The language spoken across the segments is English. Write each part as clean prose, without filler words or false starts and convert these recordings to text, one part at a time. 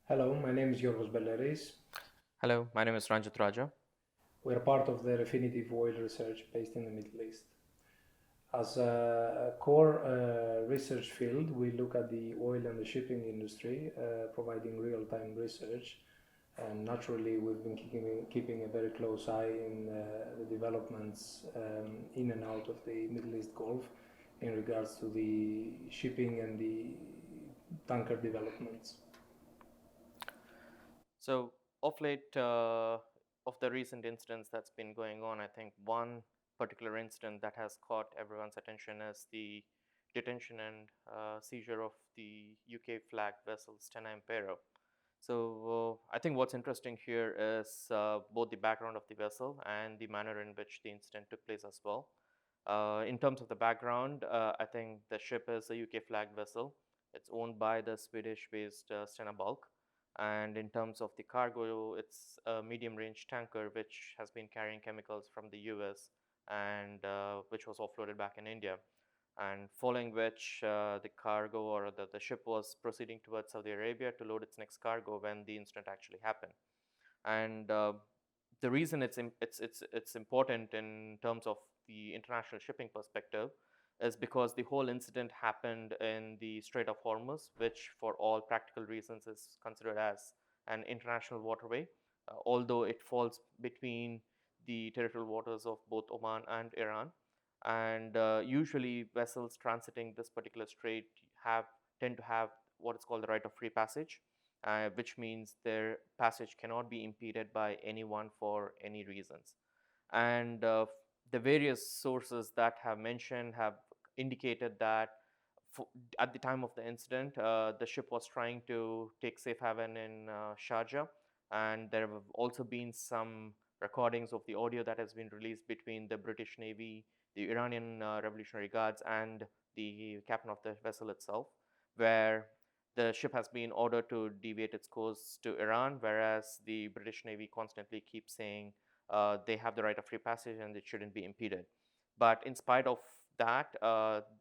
Hello, my name is Giorgos Beleris. Hello, my name is Ranjith. We are part of the Refinitiv Oil Research based in the Middle East. As a core research field, we look at the oil and the shipping industry, providing real-time research. And naturally, we've been keeping a very close eye in the developments in and out of the Middle East Gulf in regards to the shipping and the tanker developments. So, of late, of the recent incidents that's been going on, I think one particular incident that has caught everyone's attention is the detention and seizure of the UK flagged vessel Stena Impero. So, I think what's interesting here is both the background of the vessel and the manner in which the incident took place as well. In terms of the background, I think the ship is a UK flagged vessel. It's owned by the Swedish based Stena Bulk. And in terms of the cargo, it's a medium range tanker which has been carrying chemicals from the US and which was offloaded back in India. And following which, the cargo or the ship was proceeding towards Saudi Arabia to load its next cargo when the incident actually happened. And the reason it's important in terms of the international shipping perspective is because the whole incident happened in the Strait of Hormuz, which for all practical reasons is considered as an international waterway, although it falls between the territorial waters of both Oman and Iran. And usually vessels transiting this particular strait have tend to have what is called the right of free passage, which means their passage cannot be impeded by anyone for any reasons. And the various sources that have mentioned have indicated that for, at the time of the incident, the ship was trying to take safe haven in Sharjah, and there have also been some recordings of the audio that has been released between the British Navy, the Iranian Revolutionary Guards, and the captain of the vessel itself, where the ship has been ordered to deviate its course to Iran, whereas the British Navy constantly keeps saying they have the right of free passage and it shouldn't be impeded. But in spite of that,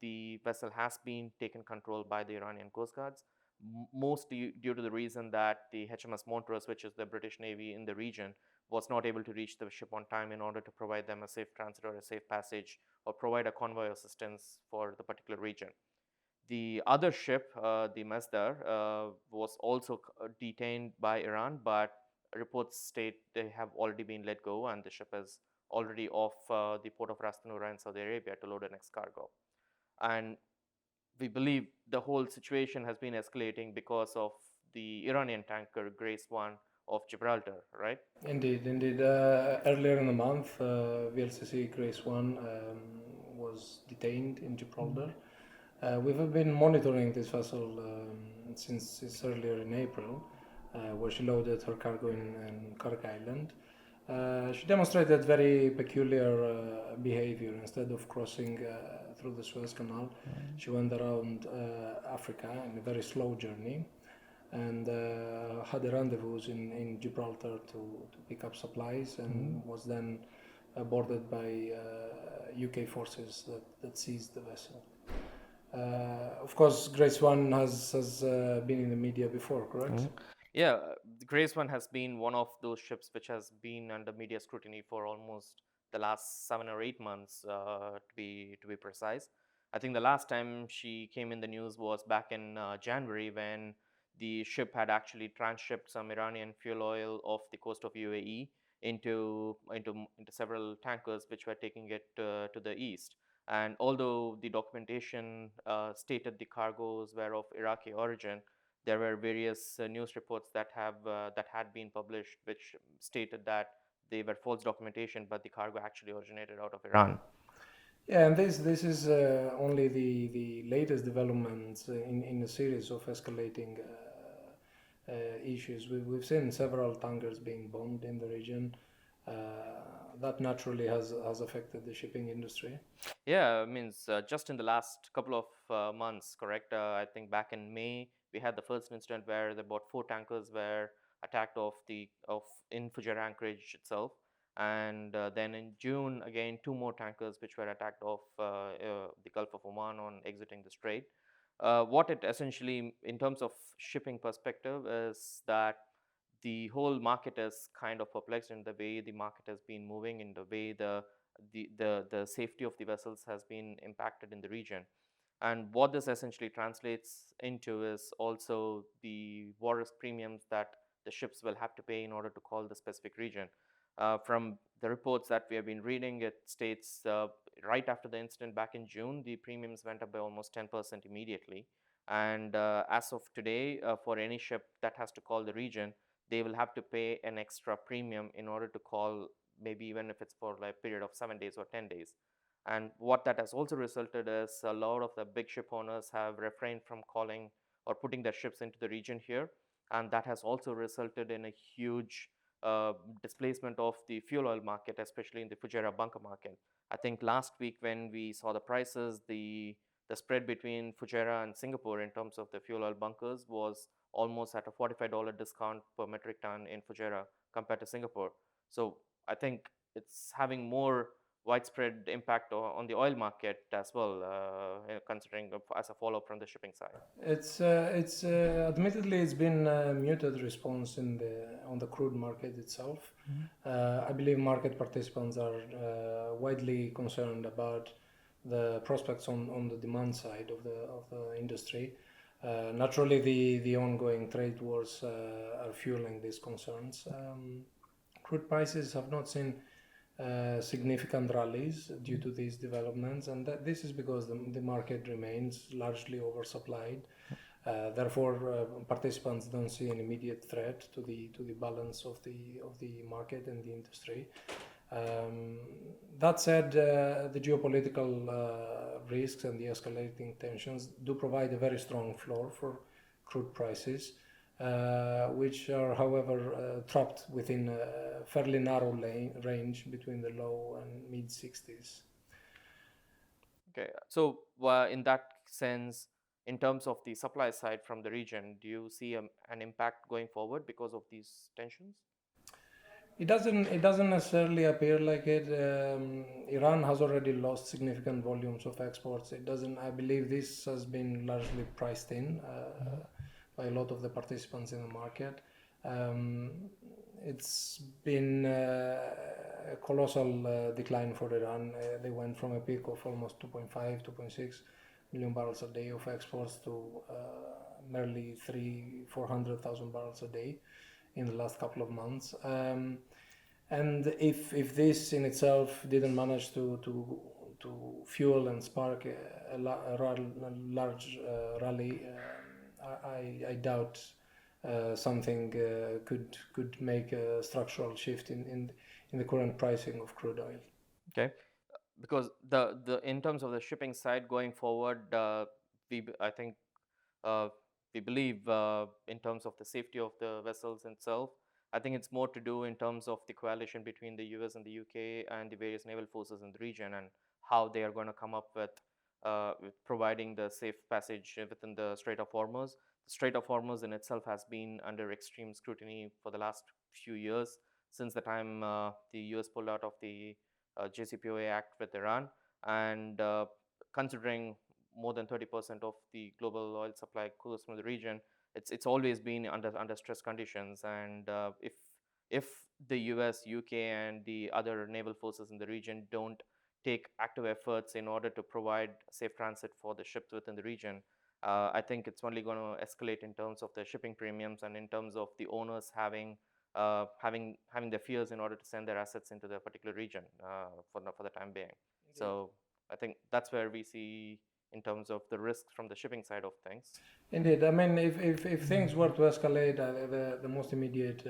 the vessel has been taken control by the Iranian Coast Guards, mostly due to the reason that the HMS Montrose, which is the British Navy in the region, was not able to reach the ship on time in order to provide them a safe transit or a safe passage or provide a convoy assistance for the particular region. The other ship, the Masdar, was also detained by Iran, but reports state they have already been let go and the ship is already off the port of Ras Tanura in Saudi Arabia to load the next cargo. And we believe the whole situation has been escalating because of the Iranian tanker Grace 1 of Gibraltar, right? Indeed, indeed. Earlier in the month, VLCC Grace 1 was detained in Gibraltar. We've been monitoring this vessel since earlier in April, where she loaded her cargo in Kirk Island. She demonstrated very peculiar behavior. Instead of crossing through the Suez Canal, she went around Africa in a very slow journey and had a rendezvous in Gibraltar to pick up supplies and was then boarded by UK forces that seized the vessel. Of course, Grace One has been in the media before, correct? Yeah, the Grace 1 has been one of those ships which has been under media scrutiny for almost the last 7 or 8 months, to be precise. I think the last time she came in the news was back in January when the ship had actually transshipped some Iranian fuel oil off the coast of UAE into several tankers which were taking it to the east. And although the documentation stated the cargoes were of Iraqi origin, there were various news reports that had been published which stated that they were false documentation, but the cargo actually originated out of Iran. Yeah, and this is only the latest developments in a series of escalating issues. We've seen several tankers being bombed in the region. Uh, that naturally has affected the shipping industry. Yeah, it means just in the last couple of months, correct? I think back in May we had the first incident where about 4 tankers were attacked off the of in Fujairah anchorage itself, and then in June again 2 more tankers which were attacked off the Gulf of Oman on exiting the strait. What it essentially, in terms of shipping perspective, is that the whole market is kind of perplexed in the way the market has been moving, in the way the safety of the vessels has been impacted in the region. And what this essentially translates into is also the war risk premiums that the ships will have to pay in order to call the specific region. From the reports that we have been reading, it states right after the incident back in June, the premiums went up by almost 10% immediately. And as of today, for any ship that has to call the region, they will have to pay an extra premium in order to call, maybe even if it's for like a period of 7 days or 10 days. And what that has also resulted is a lot of the big ship owners have refrained from calling or putting their ships into the region here. And that has also resulted in a huge displacement of the fuel oil market, especially in the Fujairah bunker market. I think last week when we saw the prices, the spread between Fujairah and Singapore in terms of the fuel oil bunkers was almost at a $45 discount per metric ton in Fujairah compared to Singapore. So I think it's having more widespread impact on the oil market as well, considering as a follow-up from the shipping side. It's admittedly it's been a muted response on the crude market itself. I believe market participants are widely concerned about the prospects on the demand side of the industry. Naturally, the ongoing trade wars are fueling these concerns. Crude prices have not seen significant rallies due to these developments, and this is because the market remains largely oversupplied. Therefore, participants don't see an immediate threat to the balance of the market and the industry. That said, the geopolitical risks and the escalating tensions do provide a very strong floor for crude prices, which are, however, trapped within a fairly narrow range between the low and mid 60s. Okay, so in that sense, in terms of the supply side from the region, do you see an impact going forward because of these tensions? It doesn't necessarily appear like it. Iran has already lost significant volumes of exports. It doesn't. I believe this has been largely priced in by a lot of the participants in the market. It's been a colossal decline for Iran. They went from a peak of almost 2.5, 2.6 million barrels a day of exports to merely 400,000 barrels a day in the last couple of months. And if this in itself didn't manage to fuel and spark a large rally, I doubt something could make a structural shift in the current pricing of crude oil. Okay, because the in terms of the shipping side going forward, I think we believe in terms of the safety of the vessels itself. I think it's more to do in terms of the coalition between the US and the UK and the various naval forces in the region, and how they are going to come up with providing the safe passage within the Strait of Hormuz. The Strait of Hormuz in itself has been under extreme scrutiny for the last few years, since the time the US pulled out of the JCPOA Act with Iran, and considering more than 30% of the global oil supply comes from the region, it's always been under stress conditions. And if the US, UK, and the other naval forces in the region don't take active efforts in order to provide safe transit for the ships within the region, I think it's only going to escalate in terms of the shipping premiums and in terms of the owners having their fears in order to send their assets into the particular region for the time being. Indeed. So I think that's where we see in terms of the risks from the shipping side of things. Indeed, I mean, if things were to escalate, the most immediate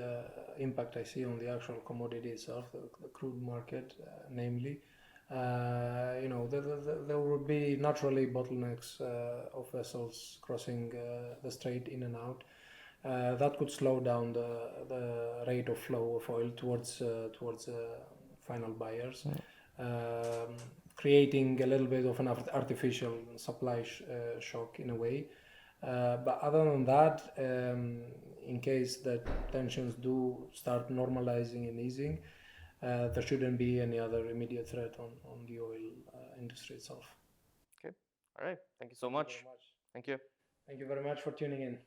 impact I see on the actual commodity itself, the crude market, namely, there would be naturally bottlenecks of vessels crossing the strait in and out. That could slow down the rate of flow of oil towards final buyers, creating a little bit of an artificial supply shock in a way. But other than that, in case that tensions do start normalizing and easing, there shouldn't be any other immediate threat on the oil industry itself. Okay. All right. Thank you so much. Thank you. Thank you very much for tuning in.